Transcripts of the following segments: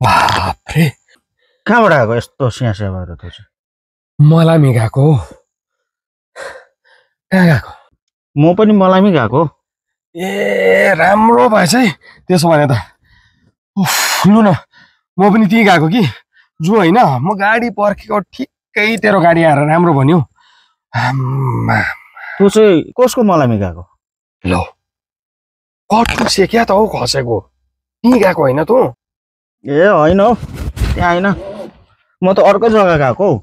बाफ्रे कहाँबाट आएको यस्तो स्यास्या भएर त चाहिँ मलामी गएको कहाँ गएको म पनि मलामी गएको ए राम्रो भएछ है त्यसो भने त लु न म पनि त्यहीँ गएको कि जो होइन म गाडी पर्खेको ठिक्कै तेरो गाडी आएर राम्रो भन्यो तँ चाहिँ कसको मलामी गएको लो कटु सेक्या त हौ खसेको त्यहीँ गएको होइन तँ ए होइन हौ त्यहाँ होइन म त अर्को जग्गा गएको हौ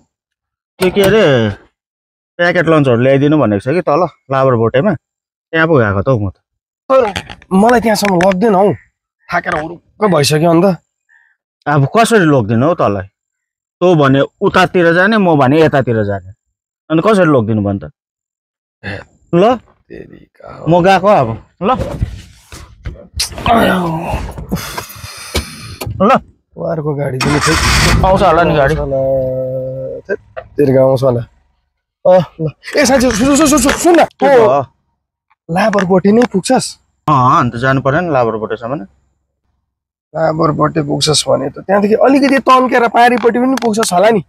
त्यो के अरे प्याकेट लन्चहरू ल्याइदिनु भनेको छ कि तल लाबर बोटेमा त्यहाँ पो गएको त हौ म त मलाई त्यहाँसम्म लग्दैन हौ थाकेर हुरुक्क भइसक्यो अन्त अब कसरी लगिदिनु हौ तँलाई तँ भने उतातिर जाने म भने यतातिर जाने अनि कसरी लगिदिनु भन् त ल म गएको अब ल ल अर्को गाडी पनि आउँछ होला नि गाडी तेरो गाउँ आउँछ होला ल ए साँच्चै सुन न लाबरबोटे नै पुग्छस् अन्त जानु पर्यो नि लाबरबोटेसम्म लाबरबोटे पुग्छस् भने त त्यहाँदेखि अलिकति तन्केर पारीपट्टि पनि पुग्छस् होला नि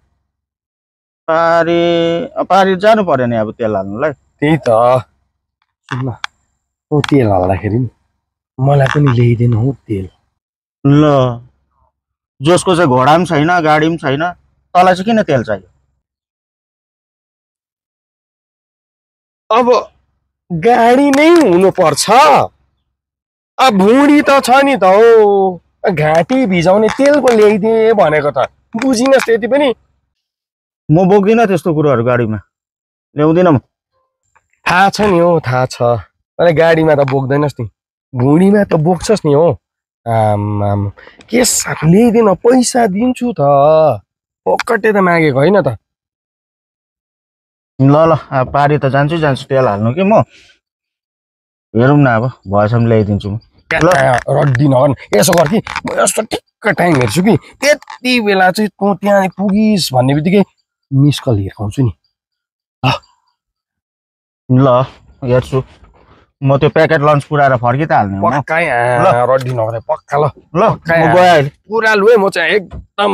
पारी जानु पर्यो नि अब तेल हाल्नुलाई त्यही त सुन न ऊ तेल हाल्दाखेरि नि मलाई पनि ल्याइदिनु हौ तेल ल जसको चाहिँ घोडा पनि छैन गाडी पनि छैन तँलाई चाहिँ किन तेल चाहियो अब गाडी नै हुनुपर्छ अब भुँडी त छ नि त हौ घाँटी भिजाउने तेल पो ल्याइदिए भनेको त बुझिनस् त्यति पनि म बोक्दिनँ त्यस्तो कुरोहरू गाडीमा ल्याउँदिनँ म थाहा छ नि हौ थाहा छ अनि गाडीमा त बोक्दैनस् नि भुँडीमा त बोक्छस् नि हौ आम के साह्रो ल्याइदिन पैसा दिन्छु त पक्कटे त मागेको होइन त ल ल अब पारी त जान्छु तेल हाल्नु कि म हेरौँ न अब भएसम्म ल्याइदिन्छु म रड्डी नगर्नु यसो गर कि म यस्तो ठिक्क टाइम हेर्छु कि त्यति बेला चाहिँ तँ त्यहाँ पुगिस् भन्ने बित्तिकै मिस कल हिर्काउँछु नि ल हेर्छु म त्यो प्याकेट लन्च पुऱ्याएर फर्कि त हाल्ने पक्का रड्डी नगरे पक्का ल ल म गएँ अहिले पुरा लु है म चाहिँ एकदम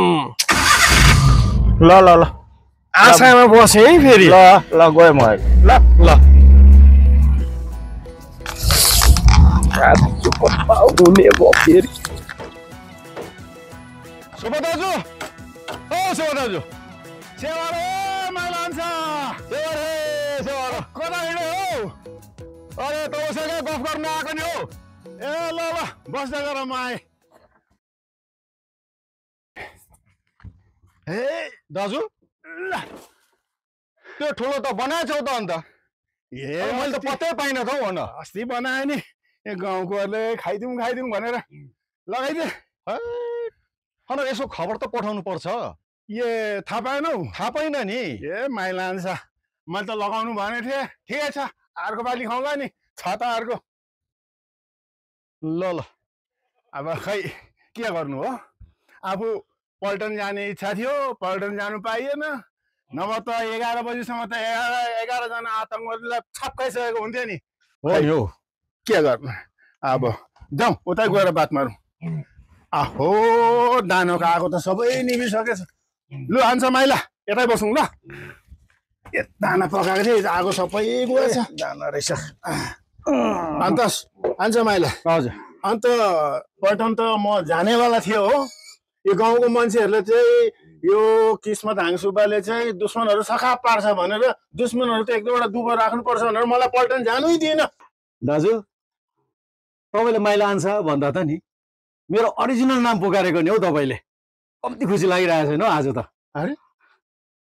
ल ल ल आशामा बसेँ है फेरि ल ल गएँ म अहिले ल ल हुने भयो फेरि सुबा दाजु ओ सुबा दाजु सेवा रे माइला आन्छ सेवा रे सेवा रे कता हिँड्यो हौ अरे तपाईँसँग गफ गर्न आएको नि हौ ए ल ल बस्दै गर म आएँ ए दाजु ल त्यो ठुलो त बनाएछौ त अन्त ए मैले त पत्तै पाइनँ त हौ भन अस्ति बनाएँ नि ए गाउँकोहरूले खाइदिउँ भनेर लगाइदिए अन्त यसो खबर त पठाउनु पर्छ ए थाहा पाएनौ थाहा पाइन नि ए माइला आन्छ मैले त लगाउनु भनेको थिएँ ठिकै छ अर्को पालि खाउँला नि छ त अर्को ल ल अब खै के गर्नु हो आफू पल्टन जाने इच्छा थियो पल्टन जानु पाइएन नभए त 11 बजीसम्म त 11 जना आतङ्कवादीलाई छप्काइसकेको हुन्थ्यो नि हो के गर्नु अब जाउँ उतै गएर बात मारौँ आहो दानोको आगो त सबै निभिसकेछ लु हान्छ माइला यतै बसौँ ल दाना पकाएको थिएँ आगो सबै गएछ दाना रहेछ अन्त हान्छ माइला हजुर अन्त पल्टन त म जानेवाला थियो हो यो गाउँको मान्छेहरूले चाहिँ यो किस्मत हाङसुब्बाले चाहिँ दुश्मनहरू सखाप पार्छ भनेर दुश्मनहरू त एक दुईवटा दुबो राख्नुपर्छ भनेर मलाई पल्टन जानै दिएन दाजु तपाईँले माइला आन्छ भन्दा त नि मेरो ओरिजिनल नाम पुकारेको नि हौ तपाईँले कम्ती खुसी लागिरहेको छैन हौ आज त अरे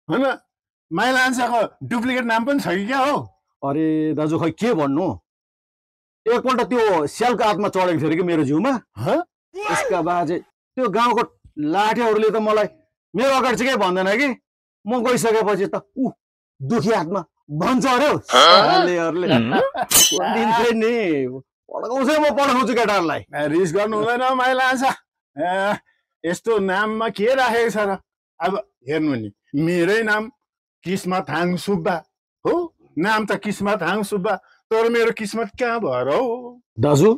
होइन माइला आन्साको डुप्लिकेट नाम पनि छ कि क्या हो अरे दाजु खै के भन्नु एकपल्ट त्यो स्यालको हातमा चढेको थियो अरे कि मेरो जिउमा त्यसका बाद चाहिँ त्यो गाउँको लाठेहरूले त मलाई मेरो अगाडि चाहिँ केही भन्दैन कि म गइसकेपछि त दुखी हातमा भन्छ अरे दिन्थे नि पढाउँछ म पढाउँछु केटाहरूलाई रिस गर्नु हुँदैन माइला आन्सा यस्तो नाममा के राखेको छ र अब हेर्नु नि मेरै नाम किस्मत हाङ सुब्बा हो नाम त किस्मत हाङ सुब्बा तर मेरो किस्मत कहाँ भएर हौ दाजु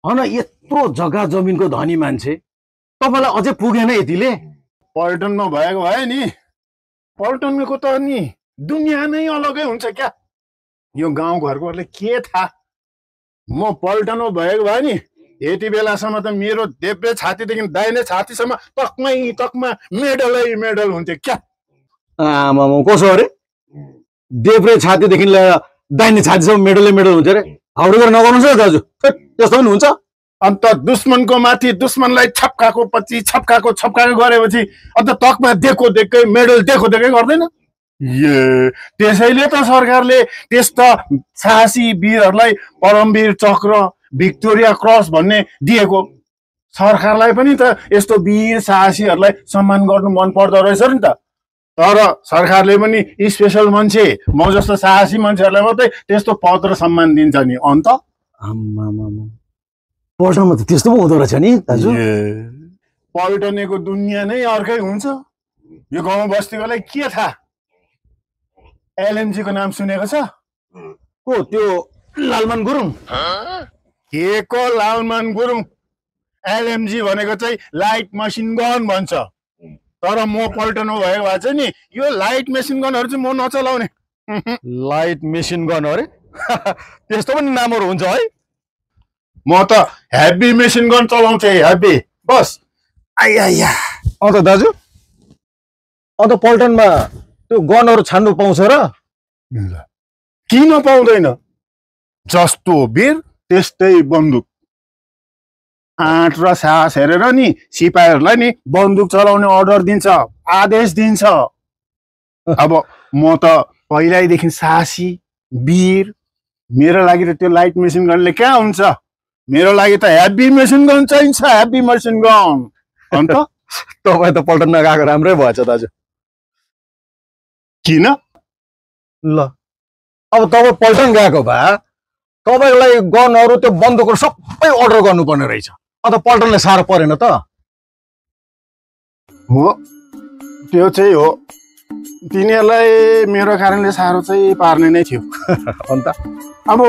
होइन यत्रो जग्गा जमिनको धनी मान्छे तपाईँलाई अझै पुगेन यतिले? पल्टनमा भएको भए नि, पल्टनको त नि दुनियाँ नै अलगै हुन्छ क्या। यो गाउँघरकोहरूले के थाहा। म पल्टनमा भएको भए नि यति बेलासम्म त मेरो देब्रे छातीदेखि दाहिने छातीसम्म तकमा मेडलै मेडल हुन्थ्यो क्या। आमा कसो अरे? देब्रे छातीदेखि लिएर दाहिने छातीसम्म मेडलै मेडल हुन्छ अरे? हाउडे गरेर नगर्नुहोस् है दाजु, त्यस्तो पनि हुन्छ? अन्त दुश्मनको माथि दुश्मनलाई छप्काको पछि छप्काको गरेपछि अन्त तकमा देखेकै मेडल देखेकै गर्दैन। त्यसैले त सरकारले त्यस्ता साहसी वीरहरूलाई परमवीर चक्र, भिक्टोरिया क्रस भन्ने दिएको। सरकारलाई पनि त यस्तो वीर साहसीहरूलाई सम्मान गर्नु मन पर्दो रहेछ नि त। तर सरकारले पनि स्पेसल मान्छे, म जस्तो साहसी मान्छेहरूलाई मात्रै त्यस्तो पद र सम्मान दिन्छ नि। अन्त पल्टनमा त त्यस्तो पो हुँदो रहेछ नि दाजु। पल्टनेको दुनियाँ नै अर्कै हुन्छ। यो गाउँ बस्तीकोलाई के थाहा। एलएमजी को नाम सुनेको छ? को त्यो लालमान गुरुङ? के को लालमान गुरुङ? एलएमजी भनेको चाहिँ लाइट मसिन गन भन्छ। तर म पल्टनो भएको भए चाहिँ नि यो लाइट मेसिन गनहरू चाहिँ म नचलाउने। लाइट मेसिन गन अरे? त्यस्तो पनि नामहरू हुन्छ है? म त हेभी मेसिन गन चलाउँथे, हेभी बस। आइया अन्त दाजु, अन्त पल्टनमा त्यो गनहरू छान्नु पाउँछ र? किन पाउँदैन? जस्तो वीर त्यस्तै बन्दुक। आँट र साहस हेरेर नि सिपाहीहरूलाई नि बन्दुक चलाउने अर्डर दिन्छ, आदेश दिन्छ। अब म त पहिल्यैदेखि साहसी वीर। मेरो लागि त त्यो लाइट मेसिन गनले क्या हुन्छ? मेरो लागि त हेभी मेसिन गन चाहिन्छ, हेभी मेसिन गन। अन्त तपाईँ त पल्टन नगएको राम्रै भएछ दाजु। किन? ल अब तपाईँ पल्टन गएको भए तपाईँलाई गनहरू त्यो बन्दुकहरू सबै अर्डर गर्नुपर्ने रहेछ। अन्त पल्टनले साह्रो परेन त? हो, त्यो चाहिँ हो। तिनीहरूलाई मेरो कारणले साह्रो चाहिँ पार्ने नै थियो। अन्त अब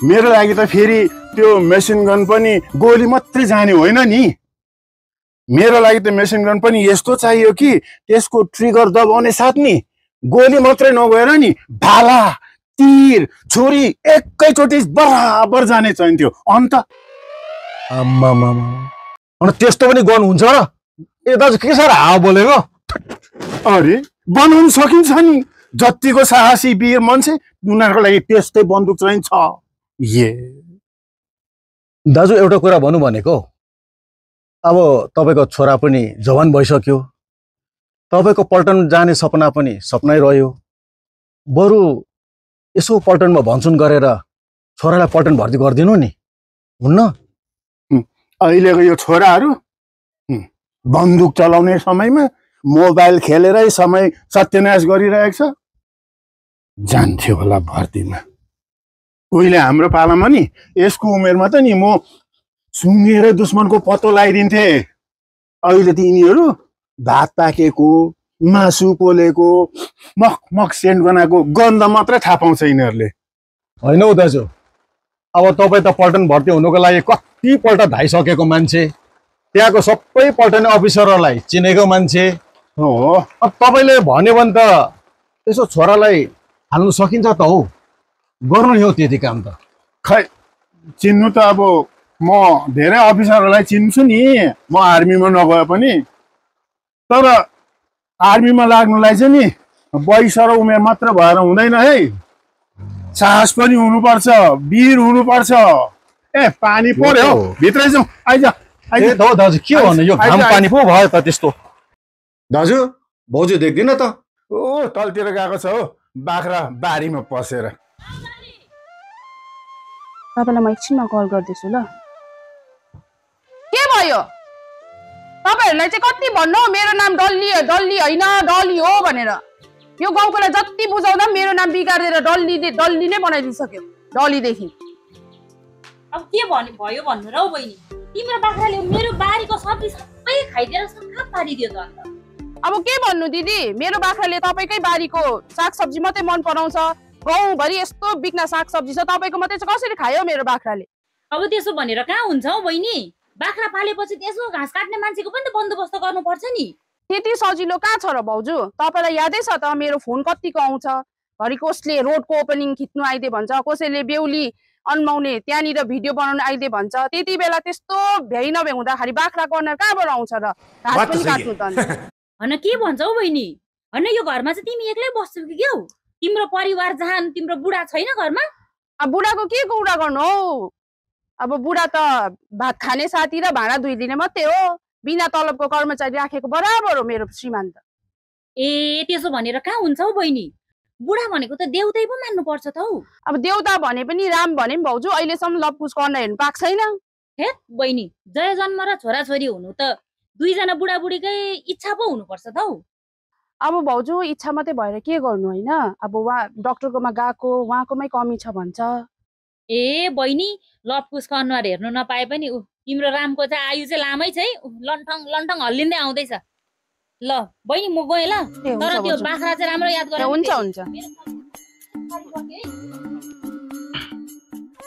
मेरो लागि त फेरि त्यो मेसिन गन पनि गोली मात्रै जाने होइन नि। मेरो लागि त मेसिन गन पनि यस्तो चाहियो कि त्यसको ट्रिगर दबाउने साथ नि गोली मात्रै नगएर नि भाला, तीर, छुरी एकैचोटि बराबर जाने चाहिन्थ्यो। अन्त अन्त त्यस्तो पनि गन हुन्छ र? ए दाजु के साह्रो हावा बोलेको? अरे बनाउन सकिन्छ नि। जतिको साहसी वीर मान्छे उनीहरूको लागि त्यस्तै बन्दुक चाहिन्छ। दाजु एउटा कुरा भनौँ भनेको, अब तपाईँको छोरा पनि जवान भइसक्यो, तपाईँको पल्टन जाने सपना पनि सपनै रह्यो। बरु यसो पल्टनमा भन्छुन गरेर छोरालाई पल्टन भर्ती गरिदिनु नि, हुन्न? अहिलेको यो छोराहरू बन्दुक चलाउने समयमा मोबाइल खेलेरै समय सत्यानाश गरिरहेको छ। जान्थ्यो होला भर्तीमा। उहिले हाम्रो पालामा नि यसको उमेरमा त नि म सुँगेर दुश्मनको पत्तो लगाइदिन्थे। अहिले त यिनीहरू भात पाकेको, मासु पोलेको, मख सेन्ट बनाएको गन्ध मात्रै थाहा पाउँछ यिनीहरूले। होइन हौ दाजु, अब तपाईँ त पल्टन भर्ती हुनुको लागि कतिपल्ट धाइसकेको मान्छे, त्यहाँको सबै पल्टन अफिसरहरूलाई चिनेको मान्छे हो। अब तपाईँले भन्यो भने त यसो छोरालाई हाल्नु सकिन्छ त हौ, गर्नु नि हौ त्यति काम त। खै चिन्नु त अब म धेरै अफिसरहरूलाई चिन्छु नि, म आर्मीमा नगए पनि। तर आर्मीमा लाग्नुलाई चाहिँ नि वयस र उमेर मात्र भएर हुँदैन है, साहस पनि हुनुपर्छ, वीर हुनुपर्छ। ए पानी पर्यो, भित्रै जाउँ। आइज दाजु, के भन्नु, यो घाम पानी पो भयो त त्यस्तो। दाजु भाउजू देख्दिन त? ओ तलतिर गएको छ हो, बाख्रा बारीमा पसेर। तपाईँलाई म एकछिनमा कल गर्दैछु ल। के भयो? तपाईँहरूलाई चाहिँ कति भन्नु मेरो नाम डल्ली होइन डल्ली हो भनेर। यो गाउँकोलाई जति बुझाउँदा मेरो नाम बिगारेर डल्ली नै बनाइदिइसक्यो, डल्लीदेखि। अब के भयो भन्नु र बहिनी? तिम्रो बाख्राले मेरो बारीको सब्जी सबै खाइदिएर सफा पारिदियो त। अन्त अब के भन्नु दिदी, मेरो बाख्राले तपाईँकै बारीको सागसब्जी मात्रै मन पराउँछ। गाउँभरि यस्तो बिक्ना सागसब्जी छ, तपाईँको मात्रै चाहिँ कसरी खायो मेरो बाख्राले? अब त्यसो भनेर कहाँ हुन्छ हौ बहिनी? बाख्रा पालेपछि त्यसो घाँस काट्ने मान्छेको पनि त बन्दोबस्त गर्नुपर्छ नि। त्यति सजिलो कहाँ छ र भाउजू? तपाईँलाई यादै छ त मेरो फोन कतिको आउँछ? घरि कसले रोडको ओपनिङ खिच्नु आइदे भन्छ, कसैले बेहुली अन्माउने त्यहाँनिर भिडियो बनाउनु आइदे भन्छ। त्यति बेला त्यस्तो भ्याइ नभ्याइ हुँदाखेरि बाख्रा कर्नर कहाँबाट आउँछ र? घाँस पनि काट्नु त होइन के भन्छौ बहिनी? होइन यो घरमा चाहिँ तिमी एक्लै बस्छौ कि क्या? तिम्रो परिवार जहाँ तिम्रो बुढा छैन घरमा? अब बुढाको के कुरा गर्नु हौ? अब बुढा त भात खाने साथी र भाँडा धुइदिने मात्रै हो। बिना तलबको कर्मचारी राखेको बराबर हो मेरो श्रीमान त। ए त्यसो भनेर कहाँ हुन्छ हौ बहिनी? बुढा भनेको त देउतै पो मान्नुपर्छ त हौ। अब देउता भने पनि राम भने पनि भाउजू अहिलेसम्म लपकुस गर्न हेर्नु पाएको छैन। हे बहिनी, जय जन्म र छोराछोरी हुनु त दुईजना बुढाबुढीकै इच्छा पो हुनुपर्छ त हौ। अब भाउजू इच्छा मात्रै भएर के गर्नु होइन? अब उहाँ डक्टरकोमा गएको उहाँकोमै कमी छ भन्छ। ए बहिनी, लपकुसको अनुहार हेर्नु नपाए पनि तिम्रो रामको चाहिँ आयु चाहिँ लामै छ है। लन्ठङ लन्ठङ हल्लिँदै आउँदैछ। ल बहिनी म गएँ ल, तर त्यो बाख्रा चाहिँ राम्रो याद गर। हुन्छ हुन्छ।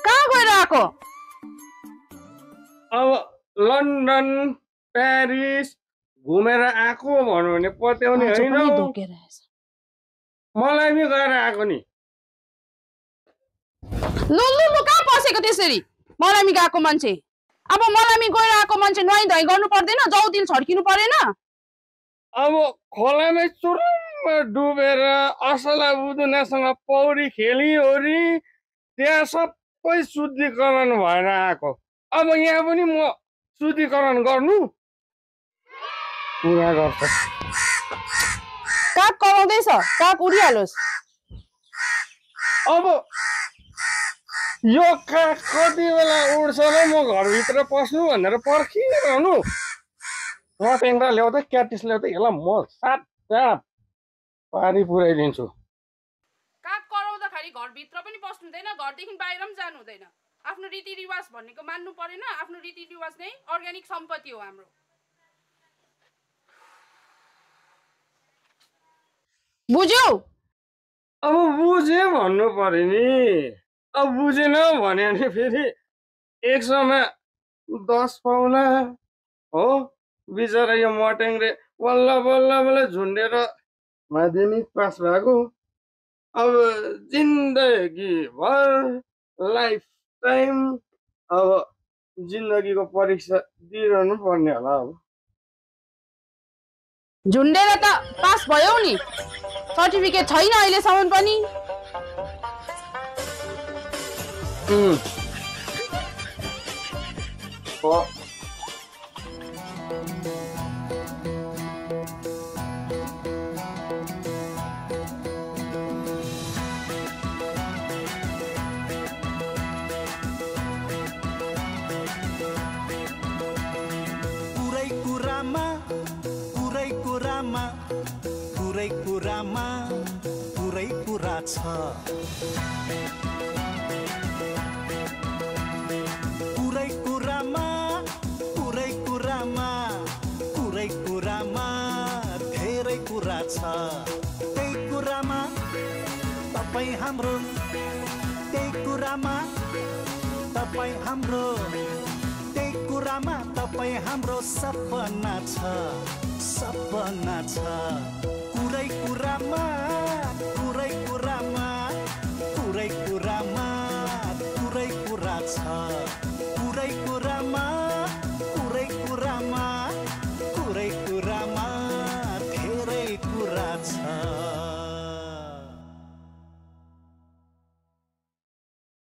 कहाँ गएर आएको? अब लन्डन प्यारिस घुमेर आएको भन्नु भने पत्याउने होइन, मलाई पनि गएर आएको नि। लु लु लु कहाँ पसेको त्यसरी? मलामी गएको मान्छे, अब मलामी गएर आएको मान्छे नुहाइ धुवाइ गर्नु पर्दैन? जौदिल छड्किनु परेन? अब खोलामै चुरुममा डुबेर असला बुदुनासँग पौडी खेलिओरी त्यहाँ सबै शुद्धिकरण भएर आएको। अब यहाँ पनि म शुद्धिकरण गर्नु पुरा गर्छ। काग कराउँदैछ, काग उडिहालोस्। अब यो काग कति बेला उड्छ र म घरभित्र पस्नु भनेर पर्खिरहनु। नटेङ्ग्रा ल्याउँदै क्याटिस ल्याउँदै यसलाई म सात पारी पुऱ्याइदिन्छु। काग कराउँदाखेरि घरभित्र पनि बस्नु हुँदैन, घरदेखि बाहिर पनि जानु हुँदैन। आफ्नो रीतिरिवाज भनेको मान्नु परेन? आफ्नो रीतिरिवाज नै अर्ग्यानिक सम्पत्ति हो हाम्रो। बुझ्यौ? अब बुझे भन्नु पर्यो नि। अब बुझेन भने फेरि 100मा 10 पाउला हो। बिचरा यो मटेङ्ग्रे बल्ल बल्ल बल्ल झुन्डेर माध्यमिक पास भएको। अब जिन्दगीभर लाइफ टाइम अब जिन्दगीको परीक्षा दिइरहनु पर्ने होला। अब झुन्डेर त पास भयो नि, सर्टिफिकेट छैन अहिलेसम्म पनि। पुरै कुरा छ। पुरै कुरामा धेरै कुरा छ। त्यही कुरामा तपाईँ हाम्रो, त्यही कुरामा तपाईँ हाम्रो, त्यही कुरामा तपाईँ हाम्रो सपना छ, सपना छ।